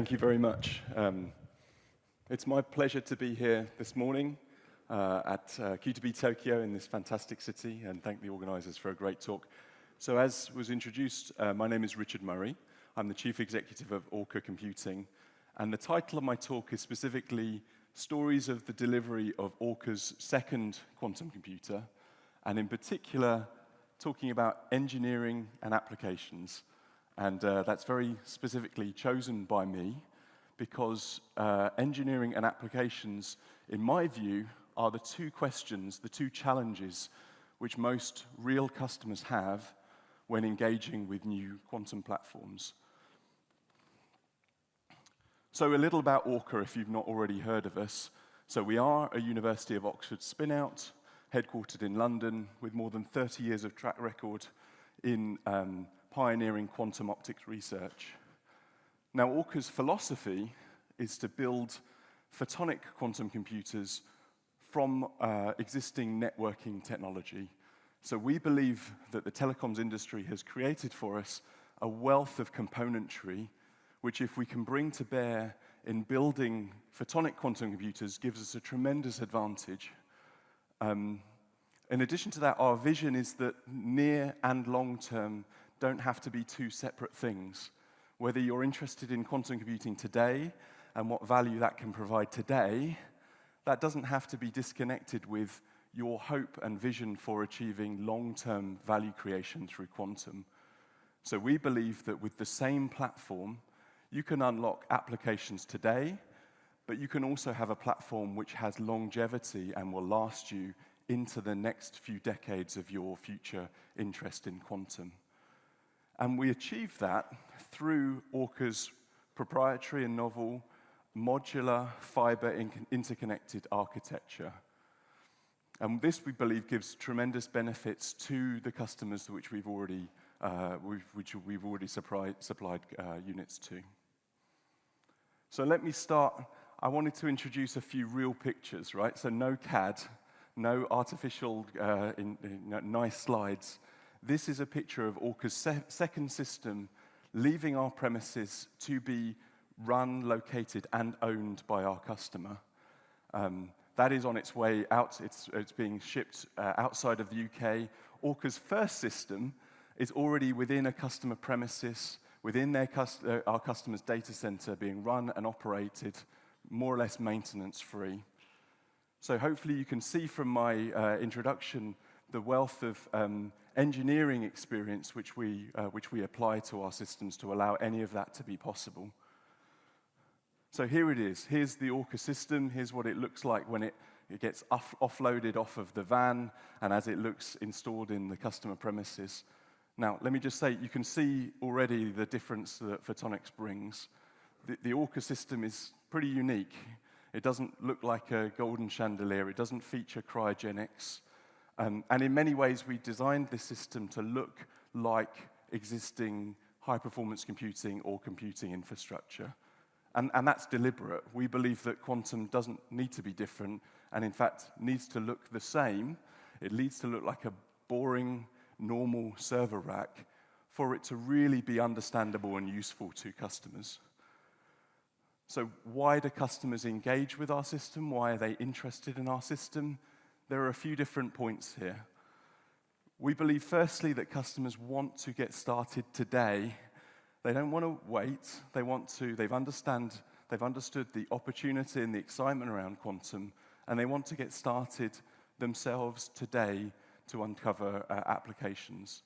Thank you very much. It's my pleasure to be here this morning at Q2B Tokyo in this fantastic city, and thank the organizers for a great talk. So as was introduced, my name is Richard Murray. I'm the Chief Executive of ORCA Computing, and the title of my talk is specifically Stories of the Delivery of ORCA's second quantum computer, and in particular, talking about engineering and applications. And that's very specifically chosen by me because engineering and applications, in my view, are the two questions, the two challenges which most real customers have when engaging with new quantum platforms. So a little about ORCA, if you've not already heard of us. So we are a University of Oxford spin-out, headquartered in London, with more than 30 years of track record in pioneering quantum optics research. Now, ORCA's philosophy is to build photonic quantum computers from existing networking technology. So we believe that the telecoms industry has created for us a wealth of componentry, which if we can bring to bear in building photonic quantum computers gives us a tremendous advantage. In addition to that, our vision is that near and long term don't have to be two separate things. Whether you're interested in quantum computing today and what value that can provide today, that doesn't have to be disconnected with your hope and vision for achieving long-term value creation through quantum. So we believe that with the same platform, you can unlock applications today, but you can also have a platform which has longevity and will last you into the next few decades of your future interest in quantum. And we achieve that through ORCA's proprietary and novel modular fiber interconnected architecture. And this, we believe, gives tremendous benefits to the customers which we've already supplied units to. So let me start. I wanted to introduce a few real pictures, right? So no CAD, no artificial, nice slides. This is a picture of ORCA's second system leaving our premises to be run, located, and owned by our customer. That is on its way out. It's being shipped outside of the UK. ORCA's first system is already within a customer premises, within our customer's data center, being run and operated, more or less maintenance-free. So hopefully you can see from my introduction the wealth of engineering experience which we apply to our systems to allow any of that to be possible. So here it is. Here's the ORCA system. Here's what it looks like when it gets offloaded off of the van and as it looks installed in the customer premises. Now, let me just say, you can see already the difference that photonics brings. The ORCA system is pretty unique. It doesn't look like a golden chandelier. It doesn't feature cryogenics. And in many ways, we designed this system to look like existing high-performance computing or computing infrastructure. And that's deliberate. We believe that quantum doesn't need to be different, and in fact, needs to look the same. It needs to look like a boring, normal server rack for it to really be understandable and useful to customers. So why do customers engage with our system? Why are they interested in our system? There are a few different points here. We believe, firstly, that customers want to get started today. They don't want to wait. They've understood the opportunity and the excitement around quantum, and they want to get started themselves today to uncover applications.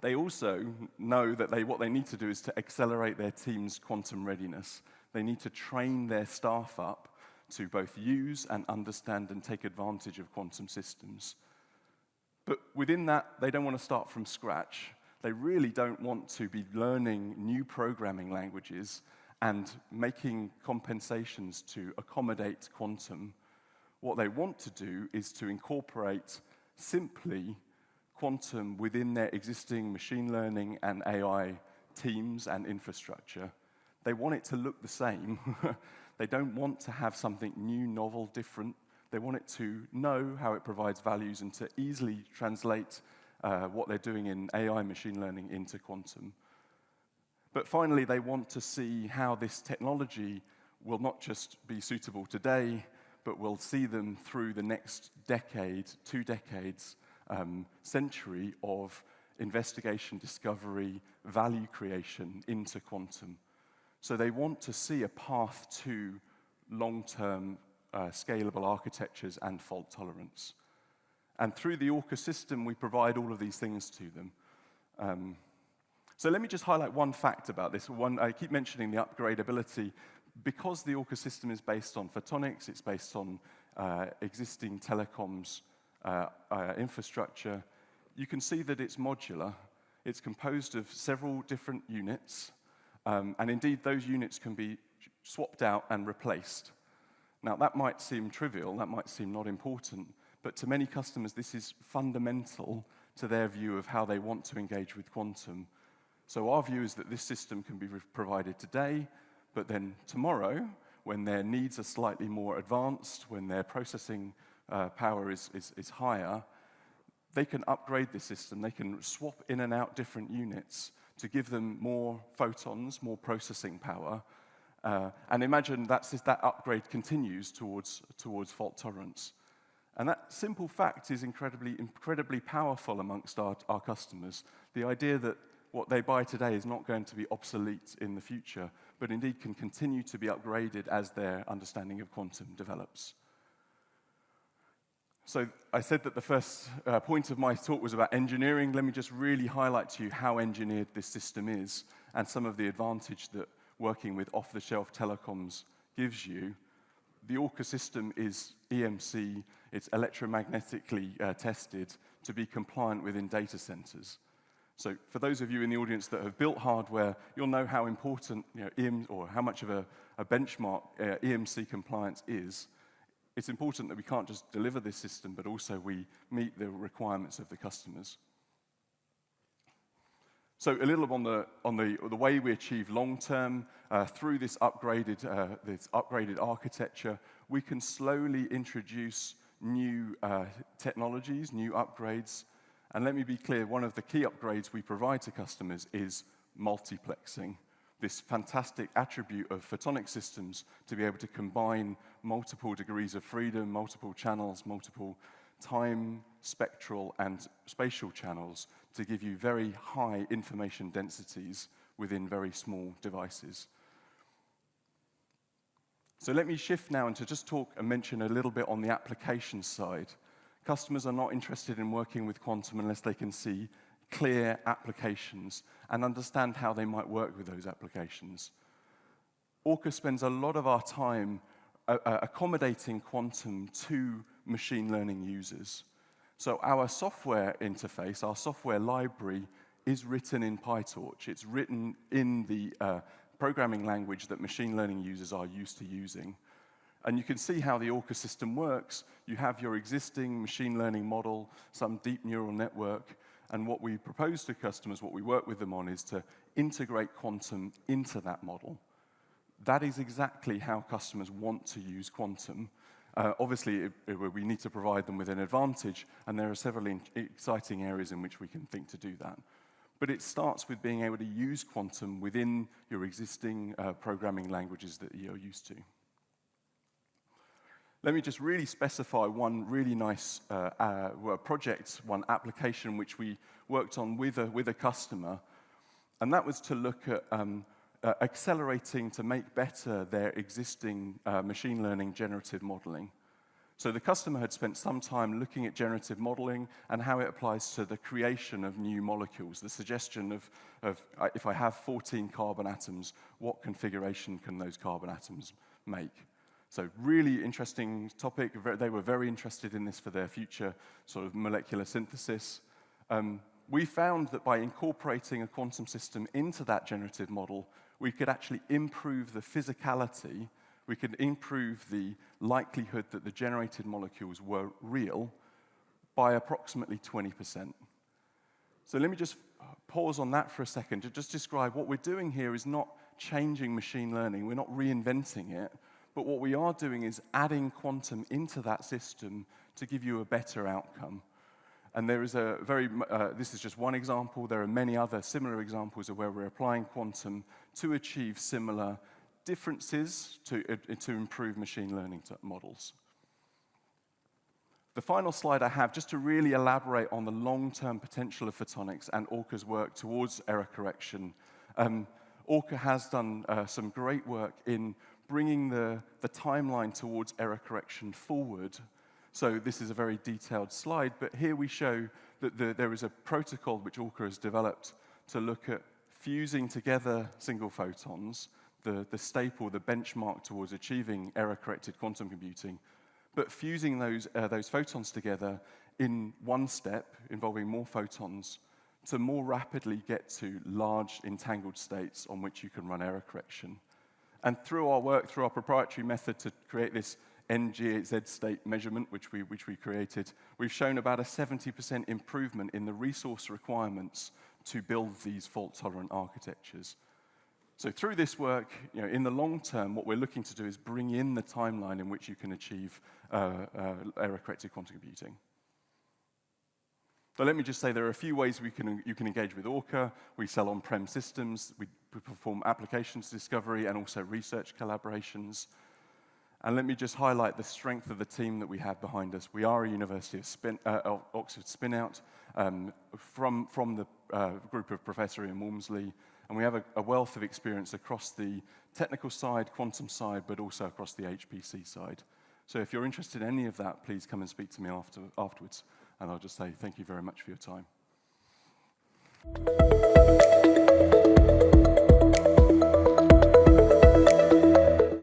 They also know that what they need to do is to accelerate their team's quantum readiness. They need to train their staff up to both use and understand and take advantage of quantum systems. But within that, they don't want to start from scratch. They really don't want to be learning new programming languages and making compensations to accommodate quantum. What they want to do is to incorporate simply quantum within their existing machine learning and AI teams and infrastructure. They want it to look the same. They don't want to have something new, novel, different. They want it to know how it provides values and to easily translate what they're doing in AI machine learning into quantum. But finally, they want to see how this technology will not just be suitable today, but will see them through the next decade, 2 decades, century of investigation, discovery, value creation into quantum. So they want to see a path to long-term scalable architectures and fault tolerance. And through the ORCA system, we provide all of these things to them. So let me just highlight one fact about this. I keep mentioning the upgradability. Because the ORCA system is based on photonics, it's based on existing telecoms infrastructure, you can see that it's modular. It's composed of several different units, and indeed those units can be swapped out and replaced. Now that might seem trivial, that might seem not important, but to many customers this is fundamental to their view of how they want to engage with quantum. So our view is that this system can be provided today, but then tomorrow, when their needs are slightly more advanced, when their processing power is higher, they can upgrade the system. They can swap in and out different units to give them more photons, more processing power. And imagine that upgrade continues towards fault tolerance. And that simple fact is incredibly powerful amongst our customers. The idea that what they buy today is not going to be obsolete in the future, but indeed can continue to be upgraded as their understanding of quantum develops. So I said that the first point of my talk was about engineering. Let me just really highlight to you how engineered this system is and some of the advantage that working with off-the-shelf telecoms gives you. The ORCA system is EMC, it's electromagnetically tested to be compliant within data centers. So for those of you in the audience that have built hardware, you'll know how important, or how much of a benchmark EMC compliance is. It's important that we can't just deliver this system, but also we meet the requirements of the customers. So a little on the way we achieve long-term through this upgraded architecture, we can slowly introduce new technologies, new upgrades. And let me be clear, one of the key upgrades we provide to customers is multiplexing, this fantastic attribute of photonic systems to be able to combine multiple degrees of freedom, multiple channels, multiple time, spectral, and spatial channels to give you very high information densities within very small devices. So let me shift now and to just talk and mention a little bit on the application side. Customers are not interested in working with quantum unless they can see clear applications and understand how they might work with those applications. ORCA spends a lot of our time accommodating quantum to machine learning users. So our software interface, our software library, is written in PyTorch. It's written in the programming language that machine learning users are used to using. And you can see how the ORCA system works. You have your existing machine learning model, some deep neural network, and what we propose to customers, what we work with them on, is to integrate quantum into that model. That is exactly how customers want to use quantum. Obviously, we need to provide them with an advantage, and there are several exciting areas in which we can think to do that. But it starts with being able to use quantum within your existing programming languages that you're used to. Let me just really specify one really nice project, one application which we worked on with a customer, and that was to look at accelerating to make better their existing machine learning generative modeling. So the customer had spent some time looking at generative modeling and how it applies to the creation of new molecules, the suggestion of if I have 14 carbon atoms, what configuration can those carbon atoms make? So really interesting topic. They were very interested in this for their future sort of molecular synthesis. We found that by incorporating a quantum system into that generative model, we could actually improve the physicality, we could improve the likelihood that the generated molecules were real by approximately 20%. So let me just pause on that for a second to just describe what we're doing here is not changing machine learning, we're not reinventing it, but what we are doing is adding quantum into that system to give you a better outcome. And there is this is just one example. There are many other similar examples of where we're applying quantum to achieve similar differences to improve machine learning models. The final slide I have, just to really elaborate on the long-term potential of photonics and ORCA's work towards error correction. ORCA has done some great work in bringing the timeline towards error correction forward. So this is a very detailed slide, but here we show that there is a protocol which ORCA has developed to look at fusing together single photons, the staple, the benchmark towards achieving error-corrected quantum computing, but fusing those photons together in one step, involving more photons, to more rapidly get to large entangled states on which you can run error correction. And through our work, through our proprietary method to create this NGZ state measurement, which we created, we've shown about a 70% improvement in the resource requirements to build these fault-tolerant architectures. So through this work, in the long term, what we're looking to do is bring in the timeline in which you can achieve error-corrected quantum computing. So let me just say there are a few ways you can engage with ORCA. We sell on-prem systems, we perform applications discovery and also research collaborations. And let me just highlight the strength of the team that we have behind us. We are a University of Oxford spin-out from the group of Professor Ian Walmsley, and we have a wealth of experience across the technical side, quantum side, but also across the HPC side. So if you're interested in any of that, please come and speak to me afterwards, and I'll just say thank you very much for your time.